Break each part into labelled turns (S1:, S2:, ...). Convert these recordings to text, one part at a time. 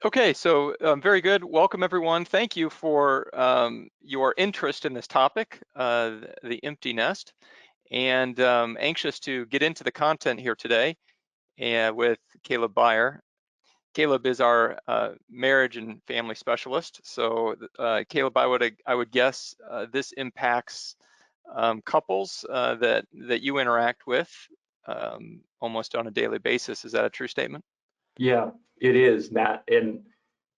S1: Okay, so very good. Welcome, everyone. Thank you for your interest in this topic, the empty nest, and anxious to get into the content here today with Kaleb Beyer. Kaleb is our marriage and family specialist. So, Kaleb, I would guess this impacts couples that you interact with almost on a daily basis. Is that a true statement?
S2: Yeah, it is, Matt. And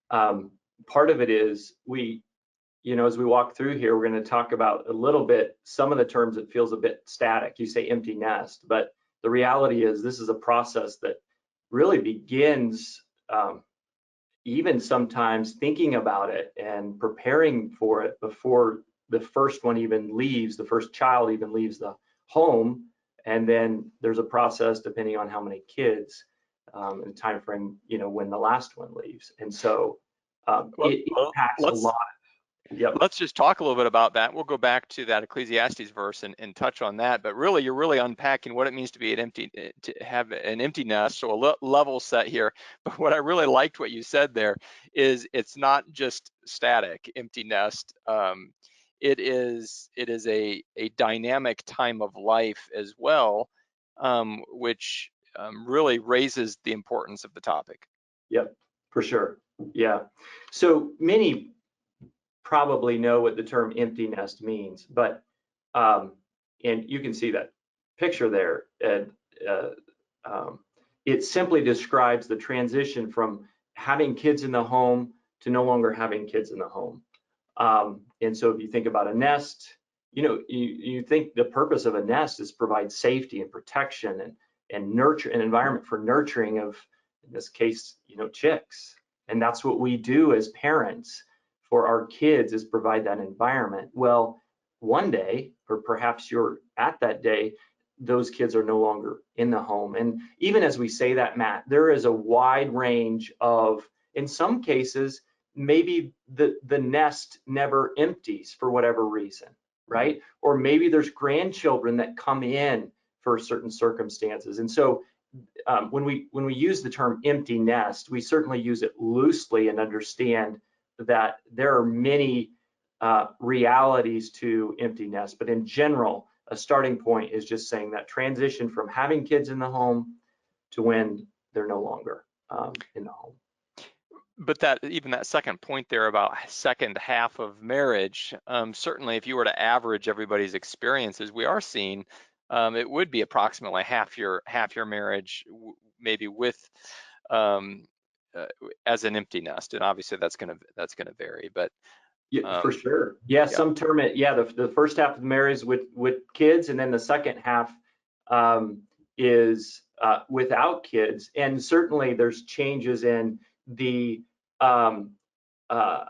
S2: um, part of it is as we walk through here, we're going to talk about a little bit, some of the terms it feels a bit static. You say empty nest, but the reality is this is a process that really begins even sometimes thinking about it and preparing for it before the first one even leaves, the first child even leaves the home. And then there's a process depending on how many kids and time frame, when the last one leaves. And so
S1: Well,
S2: it
S1: well,
S2: impacts a
S1: let's
S2: lot. Yep.
S1: let's just talk a little bit about that. We'll go back to that Ecclesiastes verse and touch on that. But really, you're really unpacking what it means to be to have an empty nest. So a level set here. But what I really liked what you said there is it's not just static empty nest. It is a dynamic time of life as well, which really raises the importance of the topic.
S2: Yep, for sure. Yeah. So many probably know what the term empty nest means, but and you can see that picture there. And uh, it simply describes the transition from having kids in the home to no longer having kids in the home. And so if you think about a nest, you think the purpose of a nest is provide safety and protection and nurture an environment for nurturing of, in this case, chicks. And that's what we do as parents for our kids, is provide that environment. Well, one day, or perhaps you're at that day, those kids are no longer in the home. And even as we say that, Matt, there is a wide range of, in some cases, maybe the nest never empties for whatever reason, right? Or maybe there's grandchildren that come in for certain circumstances. And so when we use the term empty nest, we certainly use it loosely and understand that there are many realities to empty nest. But in general, a starting point is just saying that transition from having kids in the home to when they're no longer in the home.
S1: But that second point there about second half of marriage, certainly if you were to average everybody's experiences, we are seeing it would be approximately half your marriage, maybe with um, as an empty nest, and obviously that's gonna vary. But
S2: Yeah, for
S1: um,
S2: sure. Yeah,
S1: yeah,
S2: some term it. Yeah, the first half of the marriage with kids, and then the second half is without kids. And certainly there's changes in the um, uh,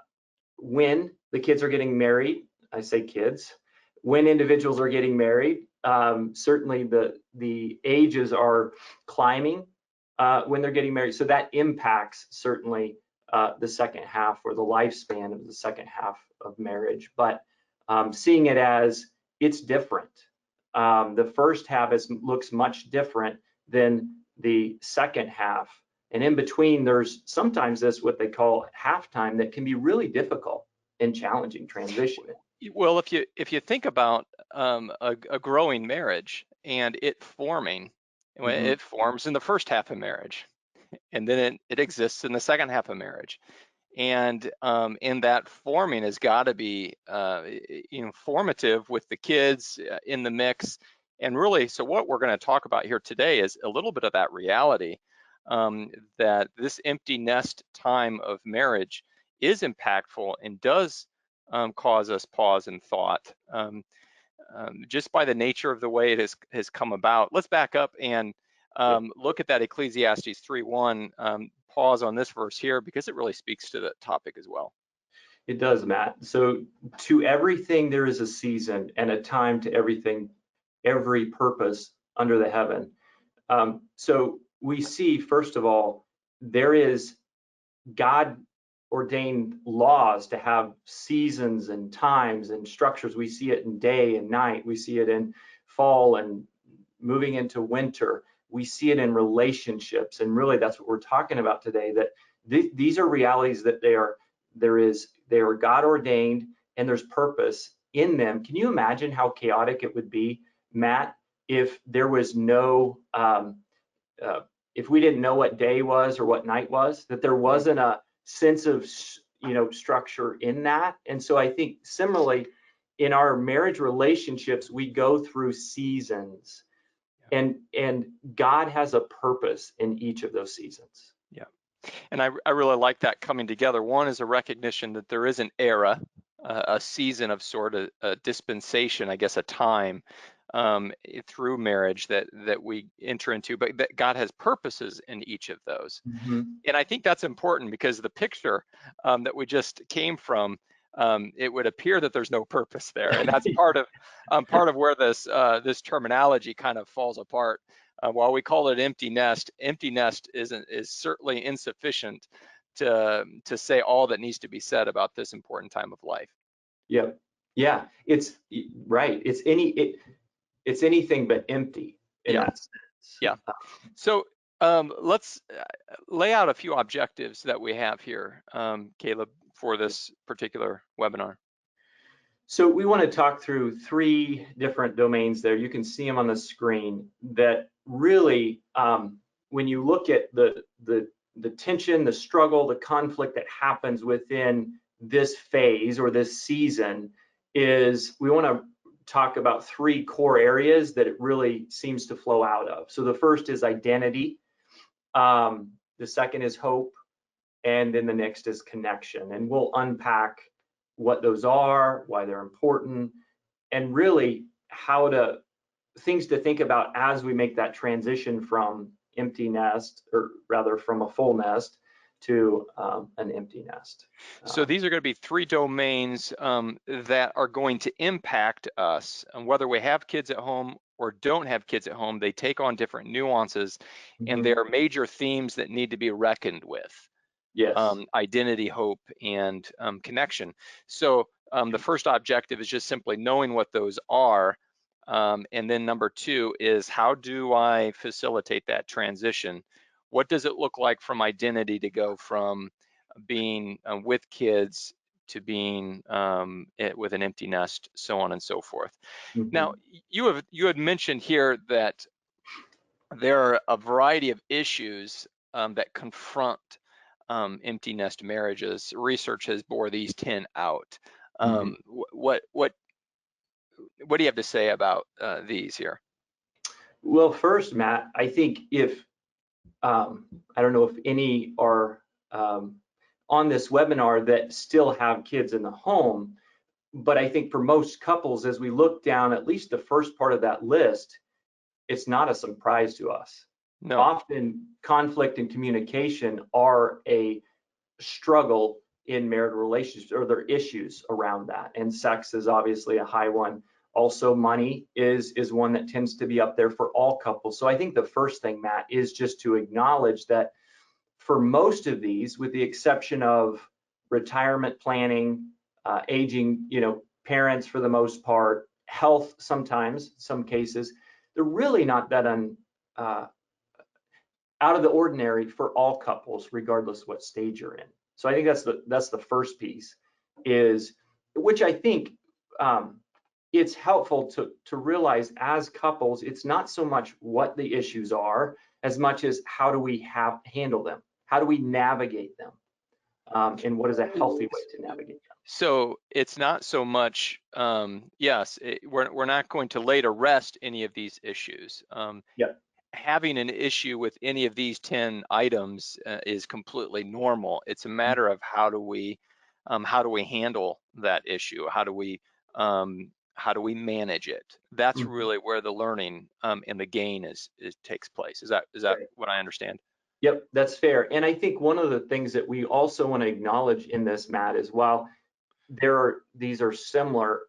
S2: when the kids are getting married. I say kids. When individuals are getting married, certainly the ages are climbing when they're getting married. So that impacts certainly the second half, or the lifespan of the second half of marriage. But seeing it as it's different. The first half looks much different than the second half. And in between, there's sometimes this what they call halftime that can be really difficult and challenging transition.
S1: well, if you think about a growing marriage and it forming, well,
S2: Hmm.
S1: it forms in the first half of marriage, and then it exists in the second half of marriage. And in that forming has got to be formative with the kids in the mix. And really, so what we're going to talk about here today is a little bit of that reality, that this empty nest time of marriage is impactful and does cause us pause and thought, just by the nature of the way it has come about. Let's back up and
S2: Yeah,
S1: look at that Ecclesiastes 3:1. Pause on this verse here because it really speaks to the topic as well.
S2: it does, Matt. So to everything there is a season and a time to everything, every purpose under the heaven. So we see, first of all, there is God ordained laws to have seasons and times and structures. We see it in day and night. We see it in fall and moving into winter. We see it in relationships. And really, that's what we're talking about today, that these are realities that they are God ordained, and there's purpose in them. Can you imagine how chaotic it would be, Matt, if there was no if we didn't know what day was or what night was, that there wasn't a sense of structure in that? And so I think similarly in our marriage relationships, we go through seasons, and God has a purpose in each of those seasons.
S1: Yeah. And I really like that coming together. One is a recognition that there is an era, a season of sort of a dispensation, I guess, a time through marriage that we enter into, but that God has purposes in each of those.
S2: Mm-hmm.
S1: And I think that's important because the picture that we just came from, it would appear that there's no purpose there, and that's part of where this terminology kind of falls apart. While we call it empty nest is certainly insufficient to say all that needs to be said about this important time of life.
S2: Yep. Yeah, it's right. It's anything but empty in
S1: Yeah,
S2: that sense.
S1: yeah. So let's lay out a few objectives that we have here, Caleb, for this particular webinar.
S2: So we want to talk through 3 different domains there. You can see them on the screen that really, when you look at the tension, the struggle, the conflict that happens within this phase or this season, is we want to talk about 3 core areas that it really seems to flow out of. So the first is identity, the second is hope, and then the next is connection. And we'll unpack what those are, why they're important, and really things to think about as we make that transition from empty nest, or rather from a full nest to an empty nest.
S1: So these are going to be 3 domains that are going to impact us, and whether we have kids at home or don't have kids at home. They take on different nuances, and they
S2: Mhm.
S1: are major themes that need to be reckoned with.
S2: Yes.
S1: Identity, hope, and connection. So the first objective is just simply knowing what those are. And then number 2 is, how do I facilitate that transition? What does it look like from identity to go from being with kids to being with an empty nest, so on and so forth. Now,
S2: Mhm.
S1: you had mentioned here that there are a variety of issues that confront empty nest marriages. Research has bore these 10 out.
S2: Mhm.
S1: What do you have to say about these here?
S2: Well, first, Matt, I think if I don't know if any are on this webinar that still have kids in the home, but I think for most couples, as we look down at least the first part of that list, it's not a surprise to us.
S1: No.
S2: Often conflict and communication are a struggle in marital relationships, or there are issues around that. And sex is obviously a high one. Also, money is one that tends to be up there for all couples. So I think the first thing, Matt, is just to acknowledge that for most of these, with the exception of retirement planning, aging, parents for the most part, health sometimes, some cases, they're really not that uh, out of the ordinary for all couples, regardless what stage you're in. So I think that's the first piece, is which I think it's helpful to realize as couples, it's not so much what the issues are as much as how do we handle them, how do we navigate them, and what is a healthy way to navigate them.
S1: So it's not so much, yes, we're not going to lay to rest any of these issues.
S2: Yeah.
S1: Having an issue with any of these 10 items is completely normal. It's a matter of how do we handle that issue? How do we manage it? That's
S2: Mhm.
S1: really where the learning and the gain is takes place. Is that
S2: Right.
S1: what I understand?
S2: Yep, that's fair. And I think one of the things that we also want to acknowledge in this, Matt, is while these are similar,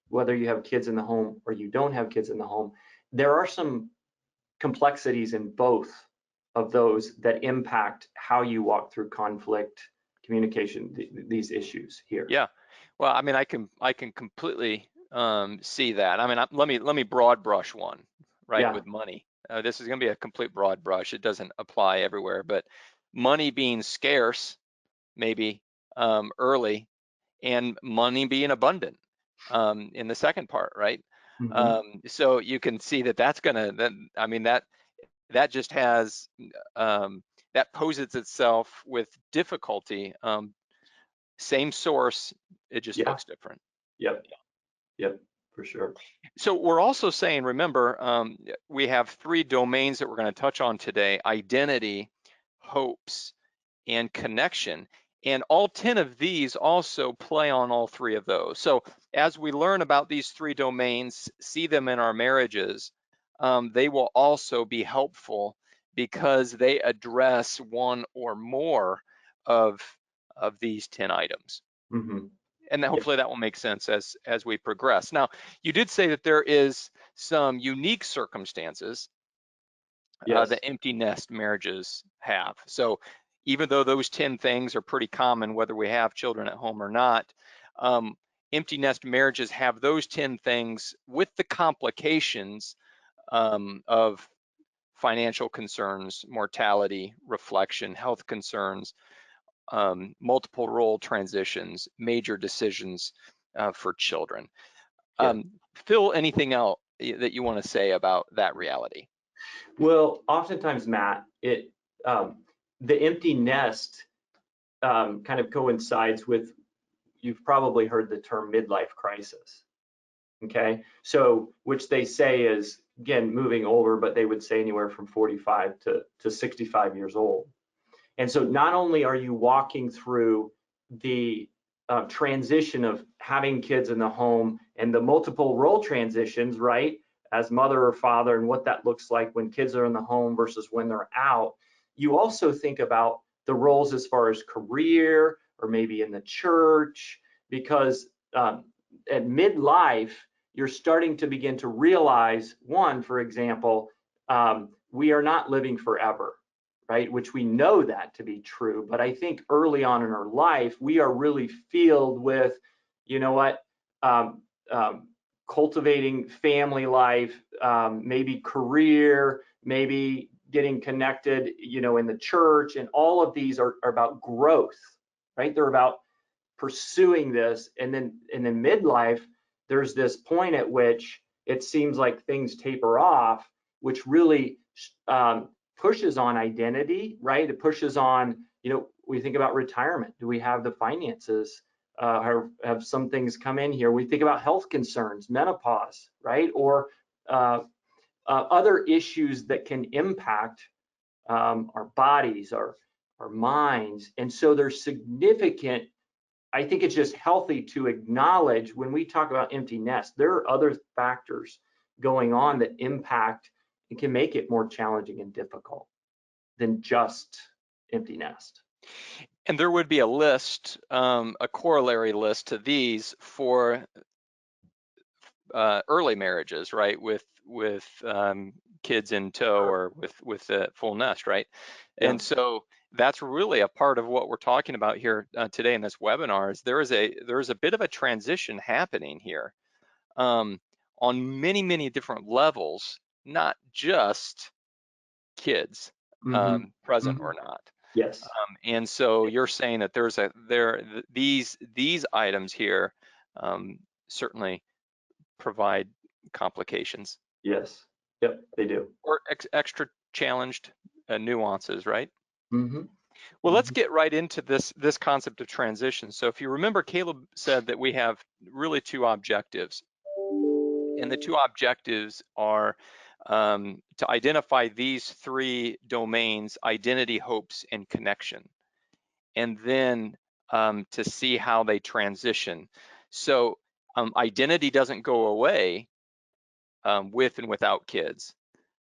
S2: whether you have kids in the home or you don't have kids in the home, there are some complexities in both of those that impact how you walk through conflict, communication, these issues here.
S1: Yeah. Well, I mean, I can completely see that. I mean, let me broad brush one, right,
S2: Yeah.
S1: with money. This is going to be a complete broad brush. It doesn't apply everywhere, but money being scarce, maybe early, and money being abundant in the second part, right?
S2: Hmm.
S1: So you can see that that's gonna, I mean, that just has, that poses itself with difficulty. Same source, it just
S2: Yeah.
S1: looks different.
S2: Yep. Yep. For sure.
S1: So we're also saying, remember, we have three domains that we're going to touch on today: identity, hopes, and connection. And all 10 of these also play on all three of those. So as we learn about these three domains, see them in our marriages, they will also be helpful because they address one or more of, of these 10 items.
S2: Hmm.
S1: And then
S2: Yep.
S1: hopefully that will make sense as we progress. Now, you did say that there is some unique circumstances
S2: Yes.
S1: that empty nest marriages have. So even though those 10 things are pretty common, whether we have children at home or not, um, empty nest marriages have those 10 things with the complications of financial concerns, mortality, reflection, health concerns, multiple role transitions, major decisions for children.
S2: Yeah.
S1: Phil, anything else that you want to say about that reality?
S2: Well, oftentimes, Matt, um, the empty nest kind of coincides with, you've probably heard the term midlife crisis. Okay, so which they say is, again, moving older, but they would say anywhere from 45 to 65 years old. And so not only are you walking through the transition of having kids in the home and the multiple role transitions, right, as mother or father, and what that looks like when kids are in the home versus when they're out, you also think about the roles as far as career or maybe in the church, because at midlife, you're starting to begin to realize, one, for example, we are not living forever, right? Which we know that to be true. But I think early on in our life, we are really filled with, you know what, um, um, cultivating family life, maybe career, maybe getting connected, you know, in the church. And all of these are about growth, right? They're about pursuing this. And then midlife, there's this point at which it seems like things taper off, which really pushes on identity, right? It pushes on, you know, we think about retirement. Do we have the finances? Have some things come in here? We think about health concerns, menopause, right? Or other issues that can impact our bodies, our minds. And so there's significant, I think it's just healthy to acknowledge when we talk about empty nest, there are other factors going on that impact and can make it more challenging and difficult than just empty nest.
S1: And there would be a list, a corollary list to these for early marriages, right? With kids in tow or with a full nest, right?
S2: Yeah.
S1: And so that's really a part of what we're talking about here today in this webinar. Is there is a bit of a transition happening here on many different levels, not just kids,
S2: Hmm.
S1: present
S2: Hmm.
S1: or not.
S2: Yes.
S1: And so you're
S2: Yes.
S1: saying that these items here certainly provide complications
S2: Yes. Yep. They do.
S1: or extra challenged nuances, right?
S2: Hmm.
S1: Well, let's
S2: Hmm.
S1: get right into this concept of transition. So if you remember, Kaleb said that we have really two objectives, and the two objectives are to identify these three domains: identity, hopes, and connection, and then to see how they transition. So identity doesn't go away with and without kids.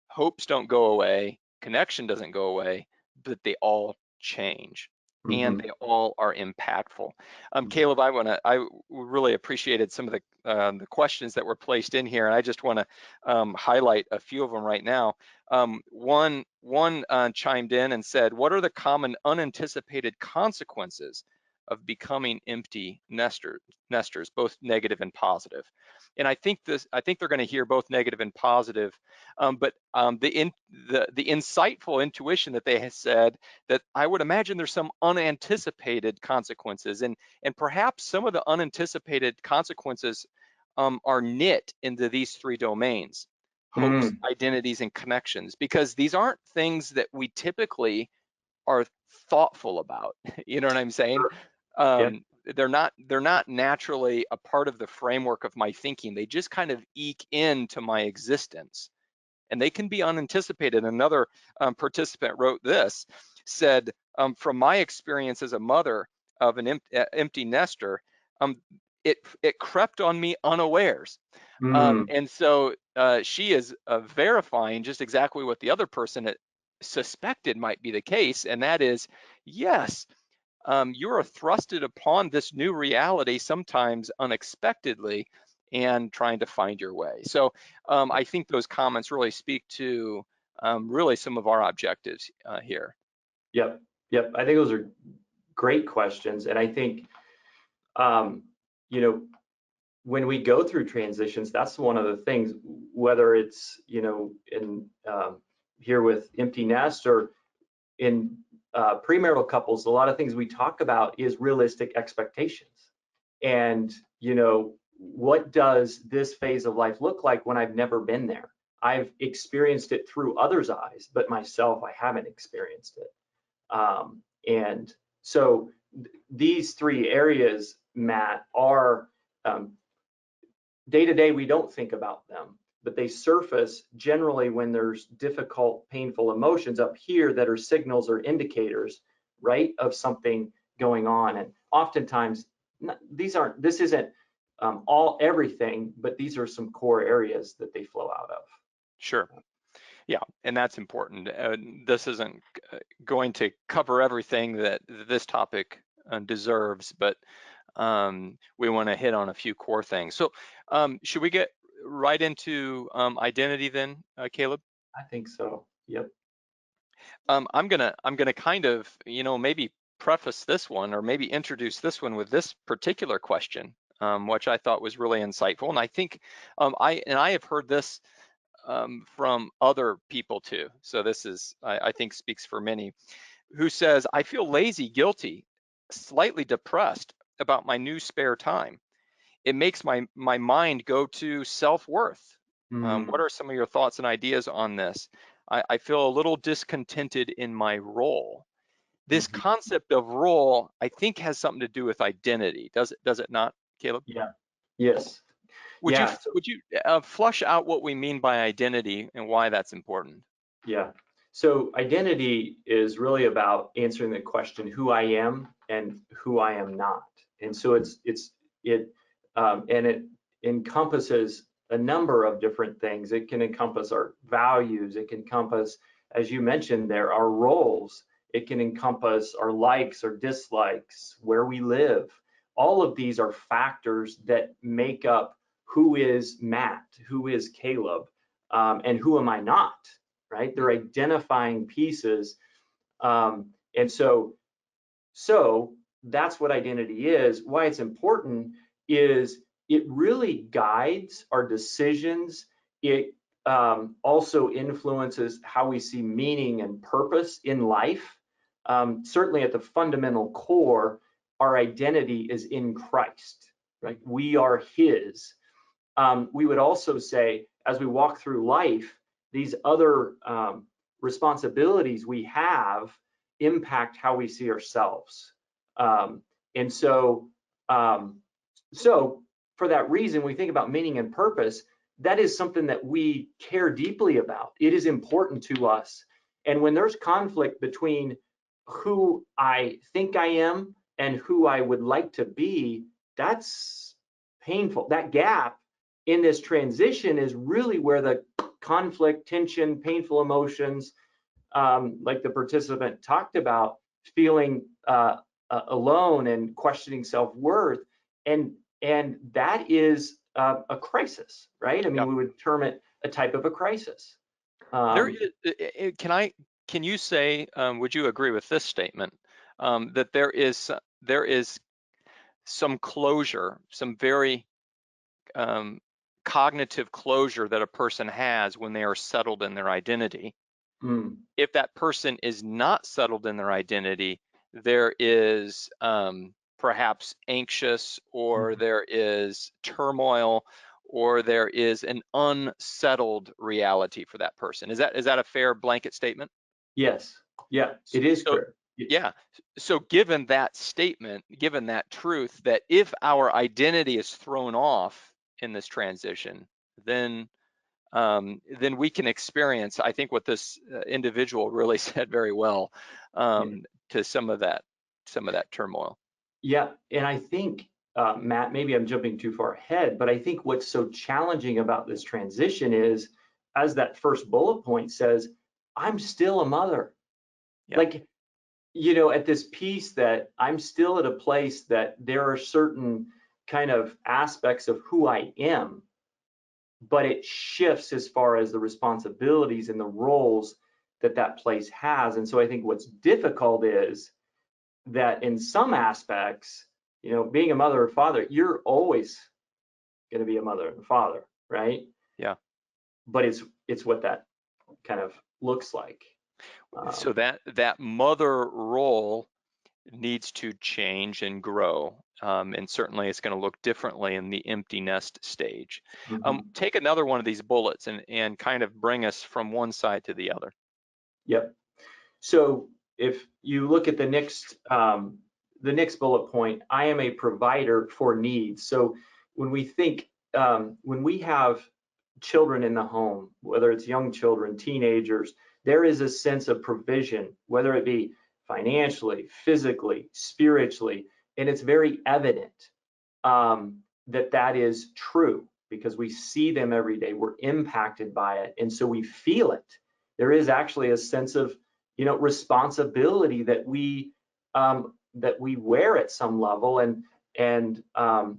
S1: Hopes don't go away, connection doesn't go away, but they all change and
S2: Hmm.
S1: they all are impactful. Kaleb, I really appreciated some of the questions that were placed in here, and I just want to highlight a few of them right now. One chimed in and said, "What are the common unanticipated consequences of becoming empty nesters, both negative and positive. And I think they're going to hear both negative and positive, but the insightful intuition that they have said that I would imagine there's some unanticipated consequences, and perhaps some of the unanticipated consequences are knit into these three domains: hopes,
S2: Mm,
S1: identities, and connections, because these aren't things that we typically are thoughtful about. You know what I'm saying?
S2: sure. Yeah.
S1: They're not naturally a part of the framework of my thinking. They just kind of eke into my existence, and they can be unanticipated. Another participant wrote this, said, from my experience as a mother of an empty nester, um, it crept on me unawares.
S2: Mm,
S1: And so she is verifying just exactly what the other person had suspected might be the case, and that is, yes, you are thrusted upon this new reality sometimes unexpectedly and trying to find your way. So I think those comments really speak to really some of our objectives here.
S2: yep. Yep. I think those are great questions. And I think, um, you know, when we go through transitions, that's one of the things, whether it's, in here with empty nest or in premarital couples, a lot of things we talk about is realistic expectations. And, what does this phase of life look like when I've never been there? I've experienced it through others' eyes, but myself, I haven't experienced it. And so these three areas, Matt, are day to day, we don't think about them, but they surface generally when there's difficult, painful emotions up here that are signals or indicators, right, of something going on. And oftentimes, this isn't everything, but these are some core areas that they flow out of.
S1: Sure. Yeah, and that's important. This isn't going to cover everything that this topic deserves, but we want to hit on a few core things. So should we get right into identity then, Caleb?
S2: I think so. Yep.
S1: I'm gonna kind of, maybe preface this one or maybe introduce this one with this particular question, which I thought was really insightful. And I think I have heard this from other people too. So this is, I think, speaks for many, who says, I feel lazy, guilty, slightly depressed about my new spare time. It makes my mind go to self-worth. What
S2: Mm,
S1: are some of your thoughts and ideas on this? I feel a little discontented in my role. This
S2: mhm.
S1: concept of role, I think, has something to do with identity. Does it not, Caleb?
S2: Yeah. Yes.
S1: Would you
S2: Yeah. So
S1: would you flush out what we mean by identity and why that's important?
S2: Yeah. So identity is really about answering the question who I am and who I am not. And so it encompasses a number of different things. It can encompass our values. It can encompass, as you mentioned there, our roles. It can encompass our likes or dislikes, where we live. All of these are factors that make up who is Matt, who is Caleb, and who am I not, right? They're identifying pieces. And so that's what identity is. Why it's important is it really guides our decisions. It also influences how we see meaning and purpose in life. Certainly at the fundamental core, our identity is in Christ, right? We are His. We would also say, as we walk through life, these other responsibilities we have impact how we see ourselves. Um, and so, um, so for that reason, when we think about meaning and purpose, that is something that we care deeply about. It is important to us. And when there's conflict between who I think I am and who I would like to be, that's painful. That gap in this transition is really where the conflict, tension, painful emotions, like the participant talked about, feeling alone and questioning self-worth, and that is a crisis, right? I
S1: Yeah.
S2: mean, we would term it a type of a crisis.
S1: There
S2: Um,
S1: is, can you say, would you agree with this statement? that there is some closure, some very um, cognitive closure that a person has when they are settled in their identity.
S2: Mm,
S1: If that person is not settled in their identity, there is perhaps anxious, or
S2: mhm.
S1: there is turmoil, or there is an unsettled reality for that person. Is that a fair blanket statement?
S2: Yes. Yeah, it is
S1: So,
S2: correct.
S1: yeah. So given that statement, given that truth, that if our identity is thrown off in this transition, then we can experience, I think, what this individual really said very well,
S2: Yeah.
S1: to some of that turmoil.
S2: Yeah, and I think, Matt, maybe I'm jumping too far ahead, but I think what's so challenging about this transition is, as that first bullet point says, I'm still a mother.
S1: Yeah,
S2: Like, at this piece that I'm still at a place that there are certain kind of aspects of who I am, but it shifts as far as the responsibilities and the roles that that place has. And so I think what's difficult is that in some aspects, being a mother or father, you're always going to be a mother and father, right?
S1: yeah.
S2: But it's what that kind of looks like.
S1: So
S2: Um,
S1: that mother role needs to change and grow. And certainly it's going to look differently in the empty nest stage.
S2: mhm.
S1: Take another one of these bullets and kind of bring us from one side to the other.
S2: Yep. So if you look at the next bullet point, I am a provider for needs. So when we think, when we have children in the home, whether it's young children, teenagers, there is a sense of provision, whether it be financially, physically, spiritually, and it's very evident that that is true because we see them every day. We're impacted by it, and so we feel it. There is actually a sense of, responsibility that we wear at some level, and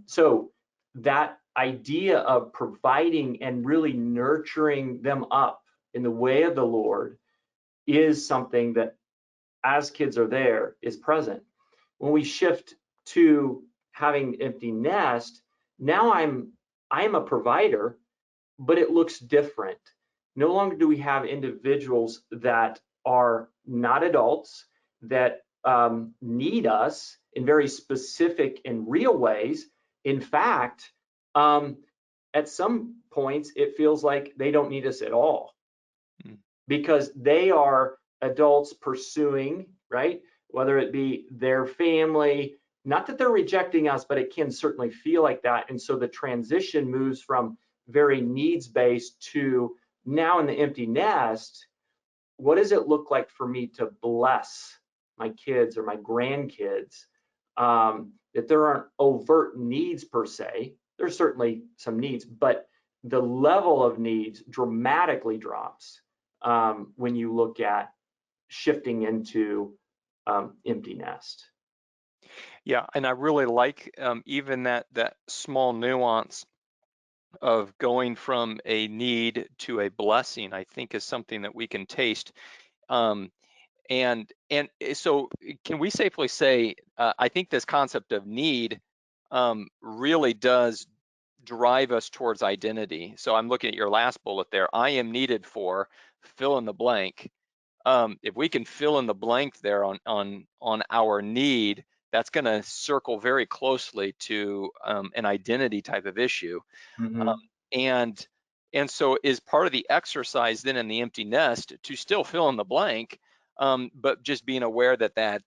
S2: so that idea of providing and really nurturing them up in the way of the Lord is something that, as kids are there, is present. When we shift to having empty nest, now I'm a provider, but it looks different. No longer do we have individuals that are not adults that need us in very specific and real ways. In fact, um, at some points, it feels like they don't need us at all
S1: Mm.
S2: because they are adults pursuing, right? Whether it be their family, not that they're rejecting us, but it can certainly feel like that. And so the transition moves from very needs based to now in the empty nest, what does it look like for me to bless my kids or my grandkids? That there aren't overt needs per se. There's certainly some needs, but the level of needs dramatically drops when you look at shifting into empty nest.
S1: Yeah, and I really like even that small nuance of going from a need to a blessing. I think is something that we can taste. Um, and so can we safely say, I think this concept of need really does drive us towards identity. So I'm looking at your last bullet there. I am needed for fill in the blank. If we can fill in the blank there on our need, that's going to circle very closely to an identity type of issue. Um,
S2: Mm-hmm.
S1: and and so is part of the exercise then in the empty nest to still fill in the blank, but just being aware that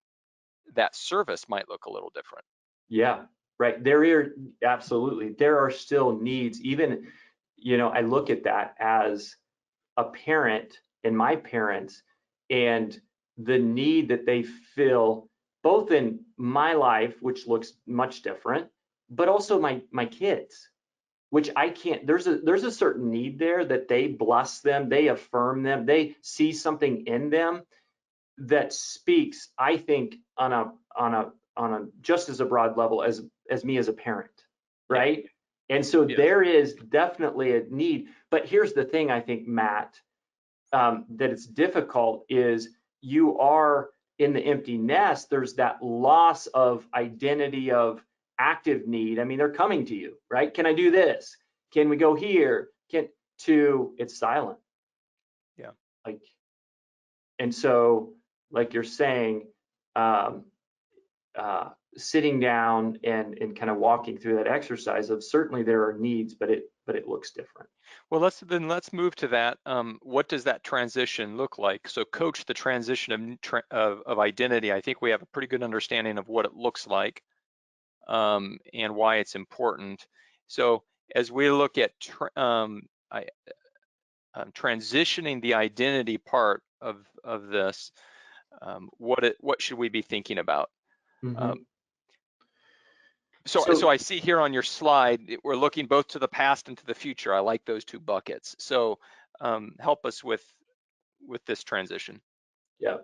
S1: service might look a little different.
S2: Yeah, right. Absolutely. There are still needs. Even, I look at that as a parent and my parents and the need that they feel both in my life, which looks much different, but also my kids, which I can't, there's a certain need there that they bless them, they affirm them, they see something in them that speaks, I think, on a just as a broad level as me as a parent,
S1: Yeah.
S2: right? And so
S1: Yes.
S2: there is definitely a need. But here's the thing, I think, Matt, that it's difficult is you are in the empty nest, there's that loss of identity of active need. I mean, they're coming to you, right? Can I do this? Can we go here? It's silent.
S1: Yeah.
S2: Like, and so, like you're saying, um, sitting down and kind of walking through that exercise of certainly there are needs, but it looks different.
S1: Well, let's move to that. What does that transition look like? So, coach, the transition of identity. I think we have a pretty good understanding of what it looks like, and why it's important. So, as we look at transitioning the identity part of this, what should we be thinking about?
S2: Mm-hmm.
S1: Um, so
S2: So
S1: I see here on your slide, we're looking both to the past and to the future. I like those two buckets. So help us with this transition.
S2: yeah,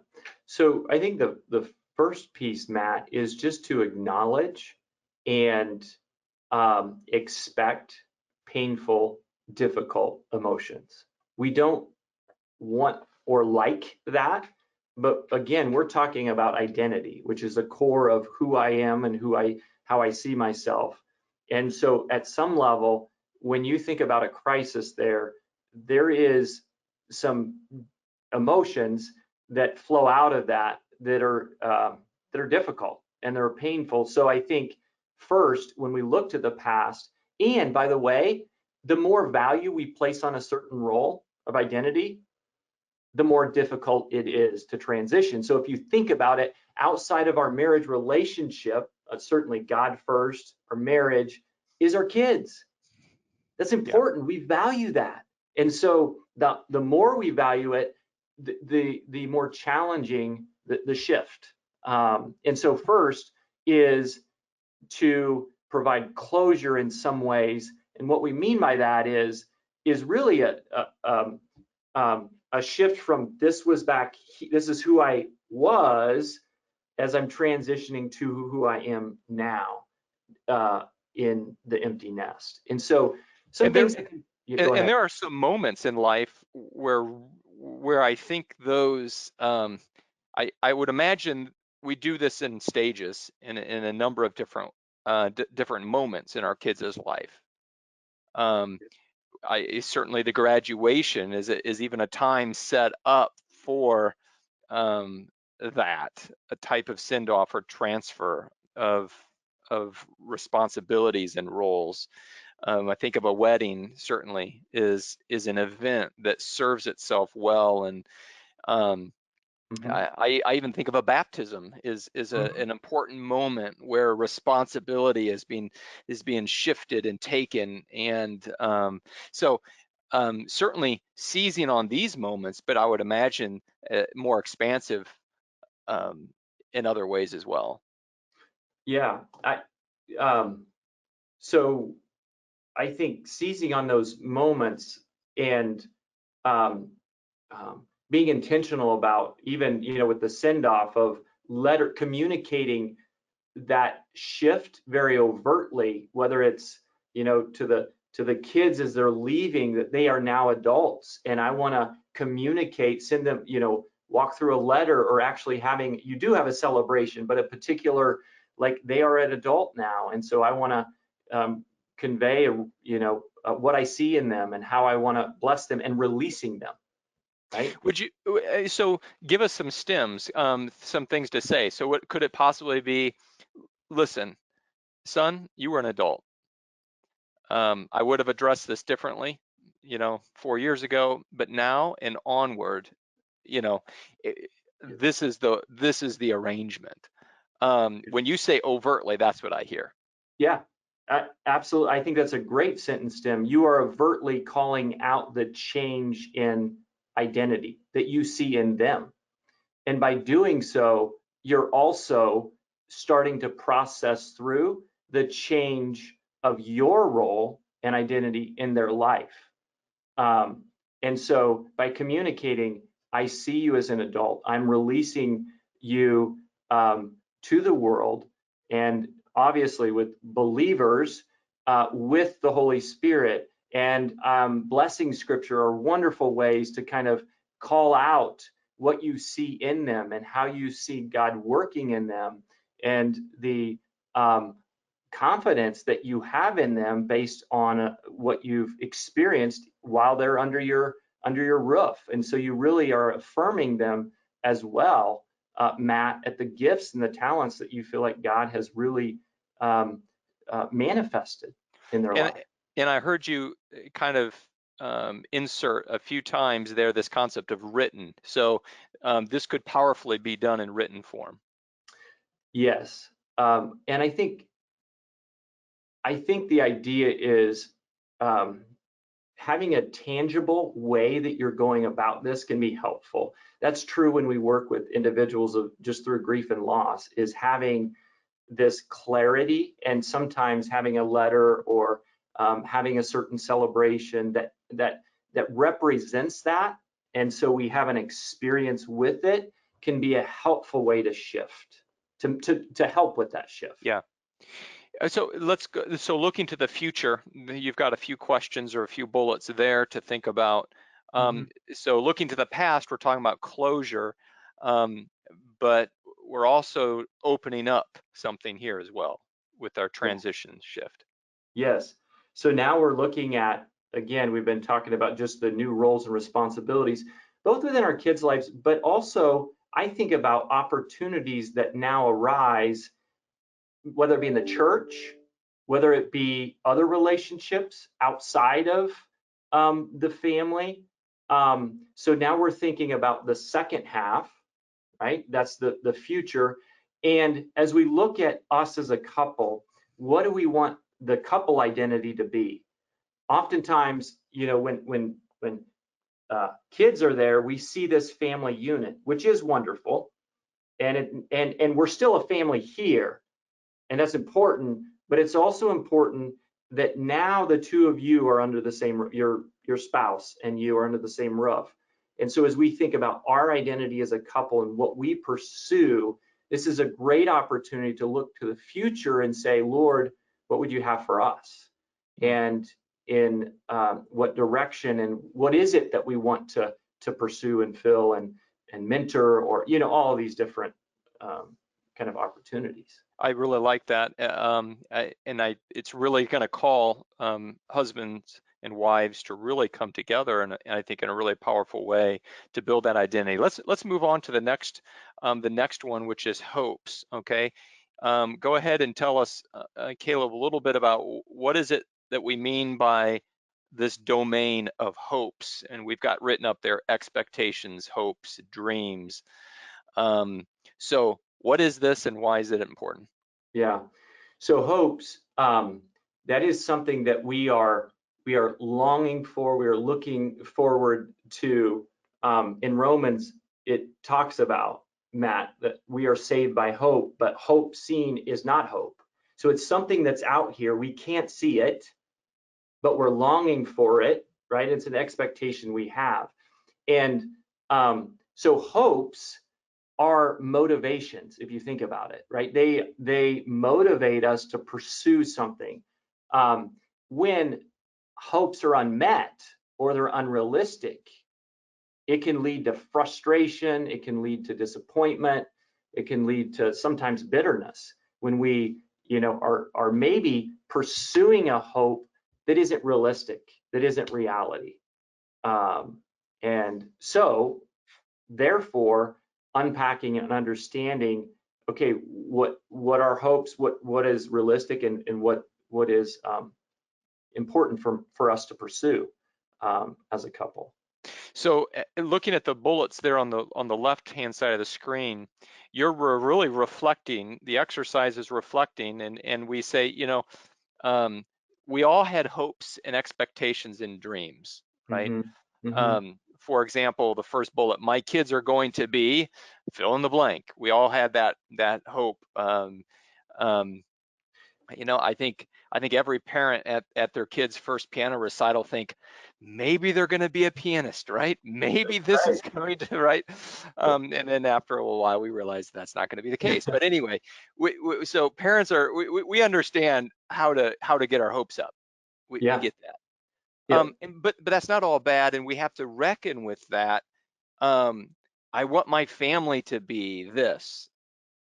S2: so I think the first piece, Matt, is just to acknowledge and expect painful, difficult emotions. We don't want or like that, but again, we're talking about identity, which is the core of who I am and how I see myself. And so at some level, when you think about a crisis there is some emotions that flow out of that are difficult and they're painful. So I think first, when we look to the past, and by the way, the more value we place on a certain role of identity, the more difficult it is to transition. So if you think about it, outside of our marriage relationship, certainly God first, our marriage is our kids. That's
S1: Yeah.
S2: important. We value that. And so the more we value it, the more challenging the shift. And so first is to provide closure in some ways. And what we mean by that is really a shift from this is who I was as I'm transitioning to who I am now in the empty nest. And so some
S1: And there
S2: things that can, yeah, go
S1: and
S2: ahead.
S1: there are some moments in life where I think those I would imagine we do this in stages in a number of different moments in our kids' life. Um, certainly the graduation is even a time set up for that, a type of send off or transfer of responsibilities and roles. I think of a wedding certainly is an event that serves itself well, and um,
S2: Mm-hmm.
S1: I even think of a baptism
S2: Mm-hmm.
S1: an important moment where responsibility is being shifted and taken, and so certainly seizing on these moments, but I would imagine more expansive um, in other ways as well.
S2: Yeah. Um, so I think seizing on those moments and um, being intentional about even, with the send off of letter communicating that shift very overtly, whether it's, to the kids as they're leaving, that they are now adults. And I want to communicate, send them, walk through a letter, or actually you do have a celebration, but a particular, like they are an adult now. And so I want to convey, what I see in them and how I want to bless them and releasing them, right?
S1: Would you, so give us some stems, some things to say. So what could it possibly be? Listen, son, you were an adult. I would have addressed this differently, 4 years ago, but now and onward, you know, it, this is the arrangement. When you say overtly, that's what I hear.
S2: Yeah, absolutely. I think that's a great sentence, Tim. You are overtly calling out the change in identity that you see in them. And by doing so, you're also starting to process through the change of your role and identity in their life. Um, and so by communicating, I see you as an adult, I'm releasing you to the world, and obviously with believers, with the Holy Spirit. And blessing scripture are wonderful ways to kind of call out what you see in them and how you see God working in them, and the confidence that you have in them based on what you've experienced while they're under your roof. And so you really are affirming them as well, Matt, at the gifts and the talents that you feel like God has really manifested in their
S1: And
S2: life.
S1: and I heard you kind of insert a few times there this concept of written. So this could powerfully be done in written form.
S2: Yes. And I think the idea is um, having a tangible way that you're going about this can be helpful. That's true when we work with individuals of just through grief and loss, is having this clarity, and sometimes having a letter or having a certain celebration that represents that, and so we have an experience with it, can be a helpful way to shift, to help with that shift.
S1: Yeah. So let's go. So looking to the future, you've got a few questions or a few bullets there to think about.
S2: Mhm.
S1: So looking to the past, we're talking about closure, um, but we're also opening up something here as well with our
S2: Yeah.
S1: transition shift.
S2: Yes. So now we're looking at, again, we've been talking about just the new roles and responsibilities, both within our kids' lives, but also I think about opportunities that now arise, whether it be in the church, whether it be other relationships outside of the family. So now we're thinking about the second half, right? That's the future. And as we look at us as a couple, what do we want the couple identity to be? Oftentimes, when kids are there, we see this family unit, which is wonderful, and we're still a family here, and that's important. But it's also important that now the two of you are under the same, your spouse and you are under the same roof. And so as we think about our identity as a couple and what we pursue, this is a great opportunity to look to the future and say, Lord, what would you have for us?
S1: Mm.
S2: And in what direction, and what is it that we want to pursue and fill and mentor, or all of these different kind of opportunities.
S1: I really like that, it's really going to call husbands and wives to really come together, and I think in a really powerful way to build that identity. Let's move on to the next one, which is hopes. Okay, go ahead and tell us, Kaleb, a little bit about what is it that we mean by this domain of hopes, and we've got written up there expectations, hopes, dreams. So what is this and why is it important?
S2: Yeah. So hopes, that is something that we are longing for. We are looking forward to. In Romans, it talks about, Matt, that we are saved by hope, but hope seen is not hope. So it's something that's out here. We can't see it, but we're longing for it, right? It's an expectation we have. And so hopes are motivations, if you think about it, right? They motivate us to pursue something. When hopes are unmet or they're unrealistic, it can lead to frustration, it can lead to disappointment, it can lead to sometimes bitterness when we, are maybe pursuing a hope that isn't realistic, that isn't reality. And so therefore, unpacking and understanding, okay, what are hopes, what is realistic, and what is important for us to pursue as a couple.
S1: So looking at the bullets there on the left hand side of the screen, you're really reflecting, the exercise is reflecting, and we say, um, we all had hopes and expectations and dreams, right?
S2: Mm-hmm. Mm-hmm.
S1: For example, the first bullet, my kids are going to be fill in the blank. We all had that hope. Um, I think every parent at their kid's first piano recital think maybe they're going to be a pianist, right? Maybe this is
S2: Right.
S1: going to, right? And then after a while we realize that's not going to be the case. But anyway, so parents we understand how to get our hopes up. We
S2: Yeah.
S1: get that.
S2: Yep.
S1: But that's not all bad, and we have to reckon with that. Um, I want my family to be this.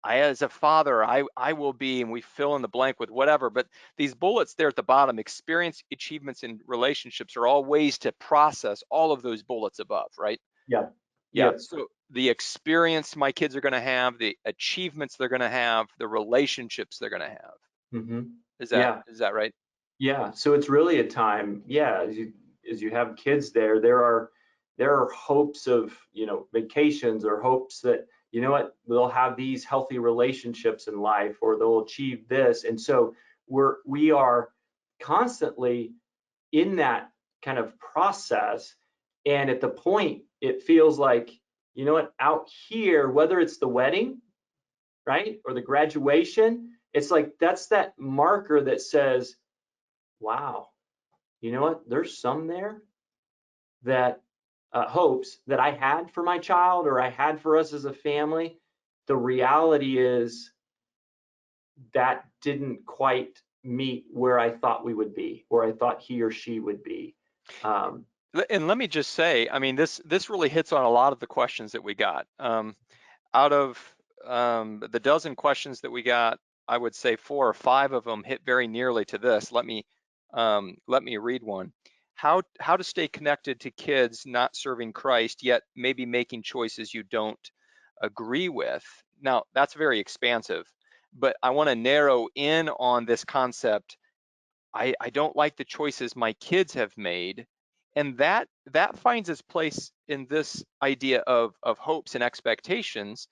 S1: I, as a father, I will be, and we fill in the blank with whatever. But these bullets there at the bottom, experience, achievements, and relationships are all ways to process all of those bullets above, right?
S2: Yeah.
S1: Yeah.
S2: Yep.
S1: So the experience my kids are going to have, the achievements they're going to have, the relationships they're going to have.
S2: Hmm.
S1: Is that
S2: Yeah.
S1: is that right?
S2: Yeah. So it's really a time, yeah, as you have kids there, there are hopes of, vacations, or hopes that, they'll have these healthy relationships in life, or they'll achieve this. And so we are constantly in that kind of process. And at the point, it feels like, out here, whether it's the wedding, right, or the graduation, it's like that's that marker that says, wow, there's some there that hopes that I had for my child, or I had for us as a family. The reality is that didn't quite meet where I thought we would be, or I thought he or she would be. Um,
S1: And let me just say, I mean, this really hits on a lot of the questions that we got. Out of the dozen questions that we got, I would say 4 or 5 of them hit very nearly to this. Let me read one. How to stay connected to kids not serving Christ yet maybe making choices you don't agree with. Now that's very expansive, but I want to narrow in on this concept. I don't like the choices my kids have made, and that finds its place in this idea of hopes and expectations.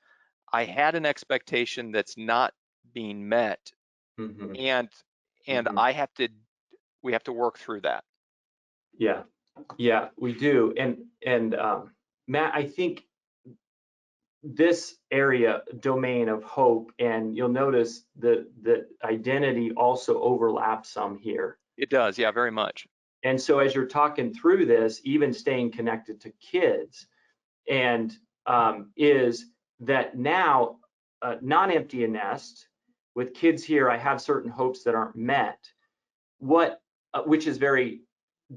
S1: I had an expectation that's not being met,
S2: mhm,
S1: and
S2: mhm.
S1: I have to we have to work through that.
S2: Yeah, yeah, we do. And Matt, I think this area domain of hope, and you'll notice the identity also overlaps some here.
S1: It does, yeah, very much.
S2: And so as you're talking through this, even staying connected to kids, and is that now, not empty a nest with kids here, I have certain hopes that aren't met, what which is very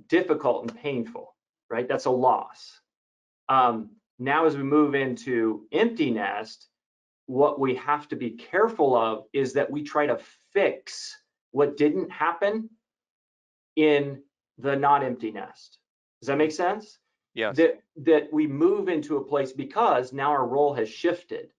S2: difficult and painful, right? That's a loss. Now as we move into empty nest, what we have to be careful of is that we try to fix what didn't happen in the not empty nest. Does that make sense?
S1: Yes.
S2: That we move into a place because now our role has shifted,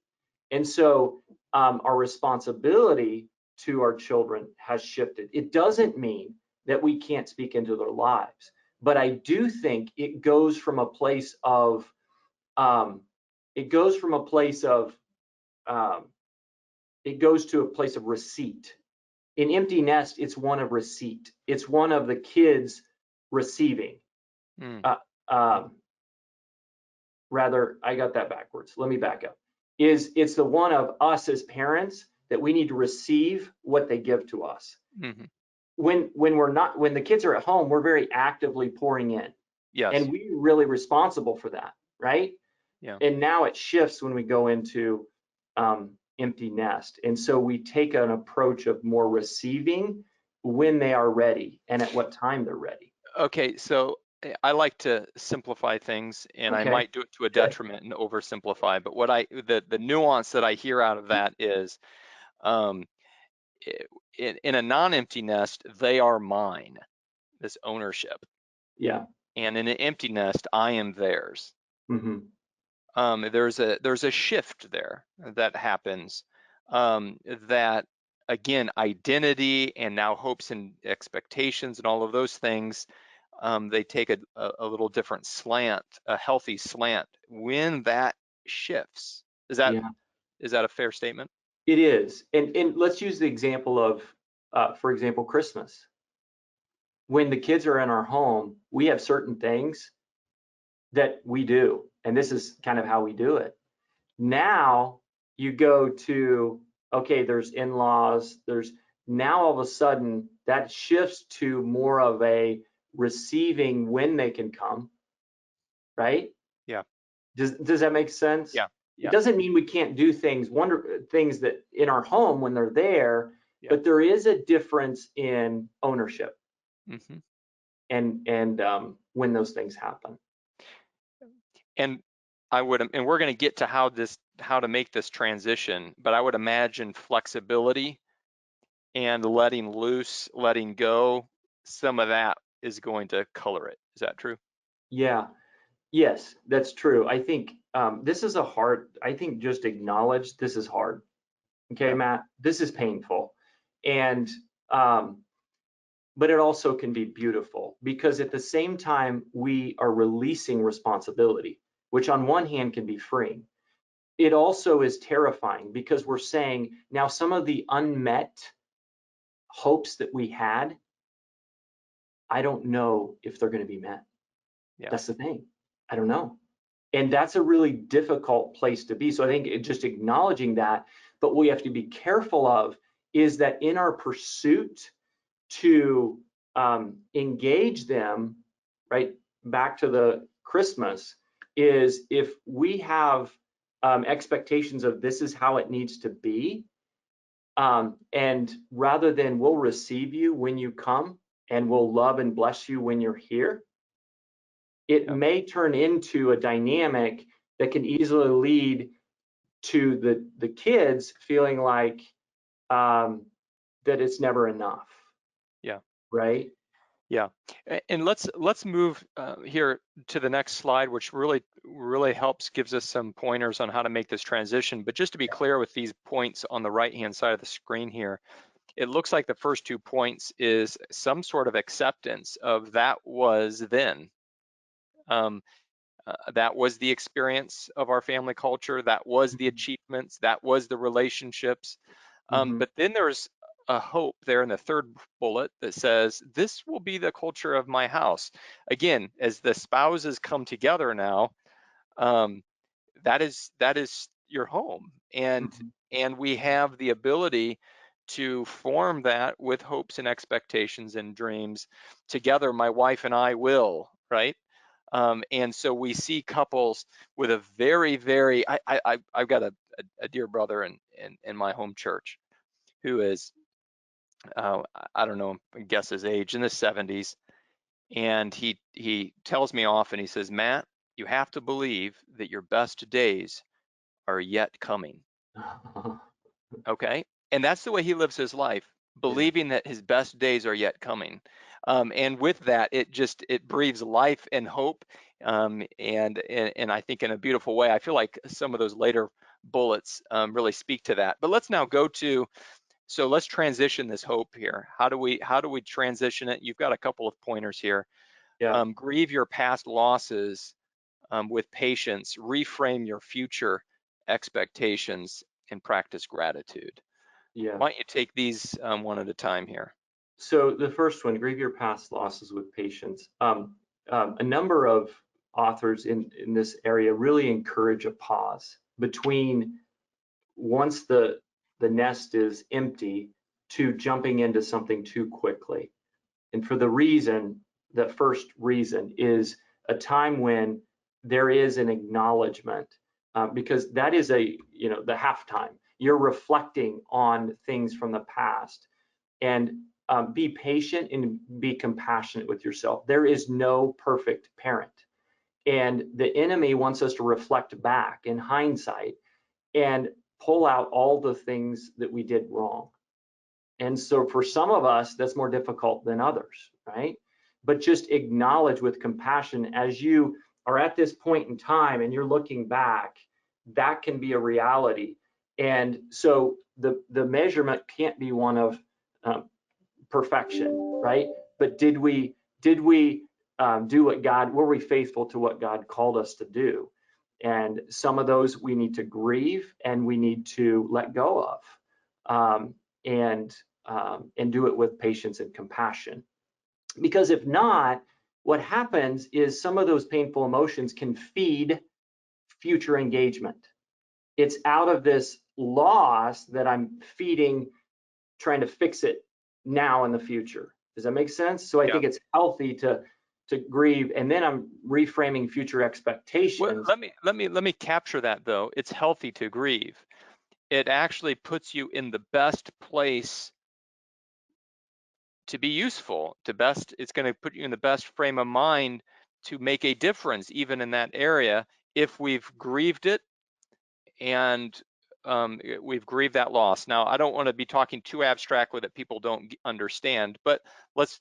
S2: and so our responsibility to our children has shifted. It doesn't mean that we can't speak into their lives, but I do think it goes from a place of um, it goes from a place of um, it goes to a place of receipt. In empty nest, it's one of receipt. It's one of the kids receiving.
S1: Mm,
S2: Uh, um, Rather, I got that backwards. Let me back up. It's the one of us as parents that we need to receive what they give to us.
S1: hmm.
S2: When we're not, when the kids are at home, we're very actively pouring in, and
S1: Yes.
S2: we're really responsible for that, right?
S1: Yeah.
S2: And now it shifts when we go into empty nest, and so we take an approach of more receiving when they are ready and at what time they're ready.
S1: Okay, so I like to simplify things, and I
S2: Okay,
S1: might do it to a
S2: good.
S1: detriment and oversimplify. But the nuance that I hear out of that is, um, i- in a non-empty nest, they are mine, this ownership,
S2: Yeah.
S1: and in an empty nest, I am theirs.
S2: Hmm.
S1: There's a shift there that happens, that again, identity and now hopes and expectations and all of those things, they take a little different slant, a healthy slant when that shifts.
S2: Yeah.
S1: Is that a fair statement?
S2: It is. And let's use the example of, for example, Christmas. When the kids are in our home, we have certain things that we do, and this is kind of how we do it. Now you go to, okay, there's in-laws, there's now all of a sudden that shifts to more of a receiving when they can come, right?
S1: Yeah,
S2: Does that make sense?
S1: yeah,
S2: It
S1: yeah,
S2: doesn't mean we can't do things that in our home when they're there,
S1: yeah.
S2: but there is a difference in ownership
S1: Hmm.
S2: and when those things happen.
S1: And I would, and we're going to get to how to make this transition, but I would imagine flexibility and letting loose, letting go, some of that is going to color it. Is that true?
S2: Yeah. Yes, that's true. I think this is a hard, I think just acknowledge this is hard. Okay,
S1: Yeah,
S2: Matt, this is painful. And, um, but it also can be beautiful because at the same time, we are releasing responsibility, which on one hand can be freeing. It also is terrifying because we're saying now some of the unmet hopes that we had, I don't know if they're going to be met.
S1: yeah,
S2: That's the thing. I don't know. And that's a really difficult place to be. So I think just acknowledging that, but what we have to be careful of is that in our pursuit to engage them, right, back to the Christmas, is if we have expectations of this is how it needs to be, and rather than we'll receive you when you come and we'll love and bless you when you're here, it
S1: yeah,
S2: may turn into a dynamic that can easily lead to the kids feeling like that it's never enough,
S1: yeah.
S2: right?
S1: Yeah, and let's move here to the next slide, which really helps, gives us some pointers on how to make this transition. But just to be clear with these points on the right-hand side of the screen here, it looks like the first 2 points is some sort of acceptance of that was then. Um, that was the experience of our family culture. That was the
S2: Mhm.
S1: achievements. That was the relationships.
S2: Mhm.
S1: But then there's a hope there in the third bullet that says, this will be the culture of my house. Again, as the spouses come together now, um, that is your home.
S2: Mhm.
S1: And we have the ability to form that with hopes and expectations and dreams together. My wife and I will, right? And so we see couples with a I've got a dear brother in my home church who is, I don't know, guess his age, in the 70s. And he tells me often, he says, Matt, you have to believe that your best days are yet coming. Okay. And that's the way he lives his life,
S2: Yeah.
S1: believing that his best days are yet coming. And with that, it breathes life and hope. And I think in a beautiful way, I feel like some of those later bullets really speak to that. But let's now go to, so let's transition this hope here. How do we transition it? You've got a couple of pointers here.
S2: Yeah.
S1: Grieve your past losses with patience, reframe your future expectations, and practice gratitude.
S2: Yeah.
S1: Why don't you take these one at a time here?
S2: So the first one, grieve your past losses with patience. A number of authors in this area really encourage a pause between once the nest is empty to jumping into something too quickly. And for the reason, the first reason is a time when there is an acknowledgement, because that is the halftime. You're reflecting on things from the past, and be patient and be compassionate with yourself. There is no perfect parent. And the enemy wants us to reflect back in hindsight and pull out all the things that we did wrong. And so for some of us, that's more difficult than others, right? But just acknowledge with compassion as you are at this point in time and you're looking back, that can be a reality. And so the measurement can't be one of perfection, right? But did we do what God, were we faithful to what God called us to do? And some of those we need to grieve and we need to let go of, um, and and do it with patience and compassion. Because if not, what happens is some of those painful emotions can feed future engagement. It's out of this loss that I'm feeding, trying to fix it now in the future. Does that make sense? So I
S1: Yeah.
S2: think it's healthy to grieve, and then I'm reframing future
S1: Well,
S2: expectations.
S1: let me capture that though. It's healthy to grieve. It actually puts you in the best place to be useful. It's going to put you in the best frame of mind to make a difference, even in that area, if we've grieved it and we've grieved that loss. Now, I don't want to be talking too abstractly that people don't understand, but let's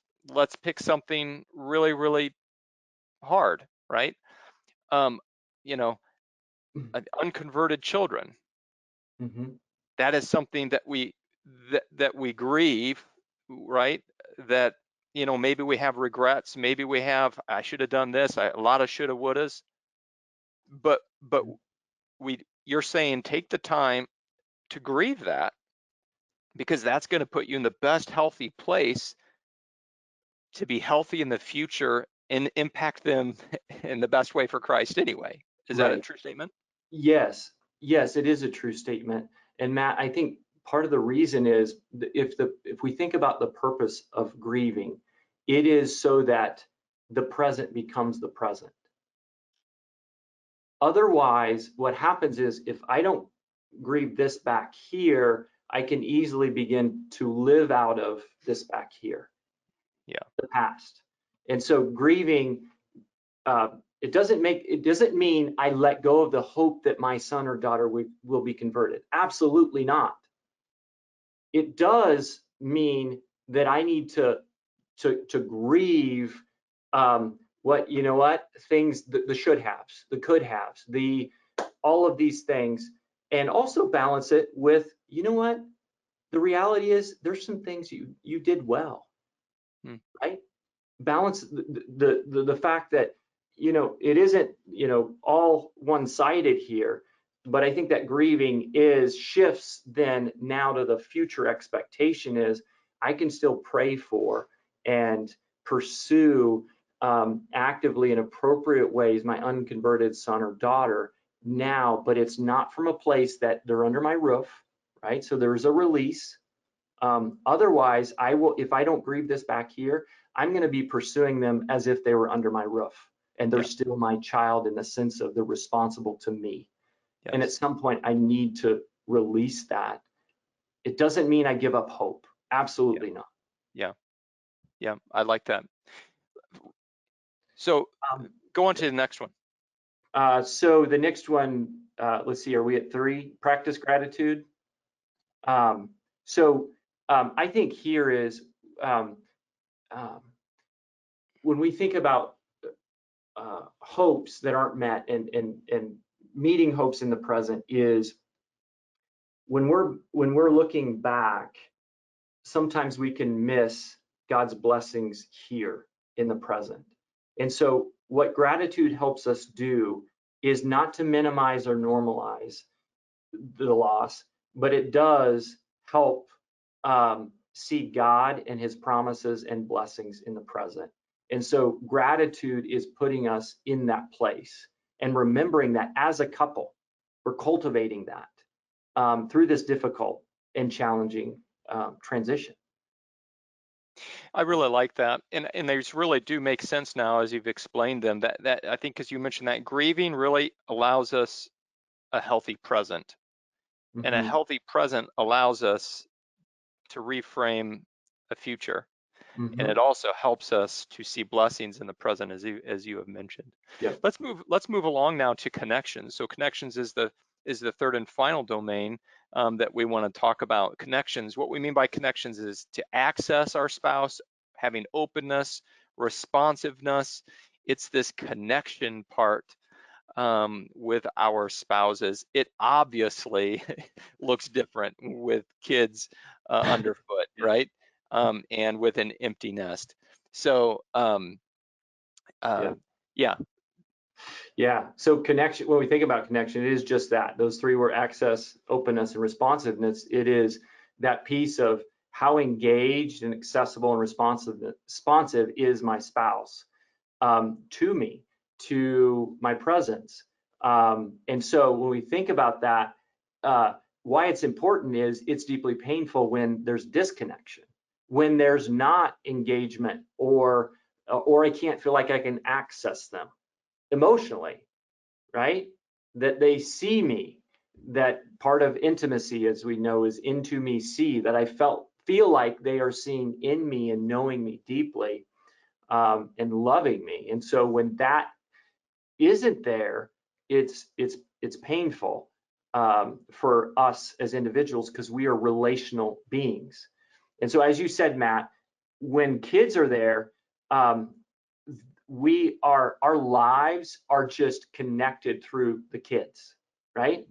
S1: pick something really, really hard, right? Um, you know, unconverted children.
S2: Hmm.
S1: That is something that we grieve, right? That maybe we have regrets, maybe we have I should have done this, a lot of shoulda wouldas, but you're saying take the time to grieve that, because that's going to put you in the best healthy place to be healthy in the future and impact them in the best way for Christ anyway. Is that a
S2: Right.
S1: true statement?
S2: Yes, yes, it is a true statement. And Matt, I think part of the reason is if we think about the purpose of grieving, it is so that the present becomes the present. Otherwise, what happens is if I don't grieve this back here, I can easily begin to live out of this back here,
S1: Yeah.
S2: the past. And so grieving, uh, it doesn't mean I let go of the hope that my son or daughter will be converted. Absolutely not. It does mean that I need to grieve what things, the should haves, the could haves, the all of these things, and also balance it with, what the reality is, there's some things you did well,
S1: Hmm.
S2: right? Balance the fact that it isn't all one-sided here, but I think that grieving is shifts then now to the future expectation is I can still pray for and pursue actively in appropriate ways my unconverted son or daughter now, but it's not from a place that they're under my roof, right? So there's a release. Otherwise, I will, if I don't grieve this back here, I'm going to be pursuing them as if they were under my roof and they're
S1: Yeah.
S2: still my child in the sense of they're responsible to me. And at
S1: Yes.
S2: some point, I need to release that. It doesn't mean I give up hope.
S1: Yeah.
S2: Absolutely not.
S1: Yeah. Yeah. I like that. So
S2: Um,
S1: go on to the next one.
S2: so the next one, let's see, are we at 3? Practice gratitude. Um, so I think here is um, um, when we think about hopes that aren't met and meeting hopes in the present is when we're looking back, sometimes we can miss God's blessings here in the present. And so what gratitude helps us do is not to minimize or normalize the loss, but it does help see God and his promises and blessings in the present. And so gratitude is putting us in that place and remembering that as a couple, we're cultivating that through this difficult and challenging transition.
S1: I really like that, and these really do make sense now as you've explained them. That I think, as you mentioned, that grieving really allows us a healthy present, and a
S2: Hmm.
S1: healthy present allows us to reframe a future, and it
S2: Hmm.
S1: also helps us to see blessings in the present, as you have mentioned.
S2: Yep.
S1: Let's move along now to connections. So connections is the third and final domain that we want to talk about. Connections. What we mean by connections is to access our spouse, having openness, responsiveness. It's this connection part with our spouses. It obviously looks different with kids underfoot,
S2: Yeah.
S1: right? And with an empty nest. So, uh,
S2: Yeah.
S1: yeah,
S2: Yeah. So connection, when we think about connection, it is just that. Those three were access, openness, and responsiveness. It is that piece of how engaged and accessible and responsive is my spouse to me, to my presence. And so when we think about that, why it's important is it's deeply painful when there's disconnection, when there's not engagement, or I can't feel like I can access them emotionally, right? That they see me, that part of intimacy, as we know, is into me see, that I feel like they are seeing in me and knowing me deeply and loving me. And so when that isn't there, it's painful for us as individuals because we are relational beings. And so, as you said, Matt, when kids are there, our lives are just connected through the kids, right?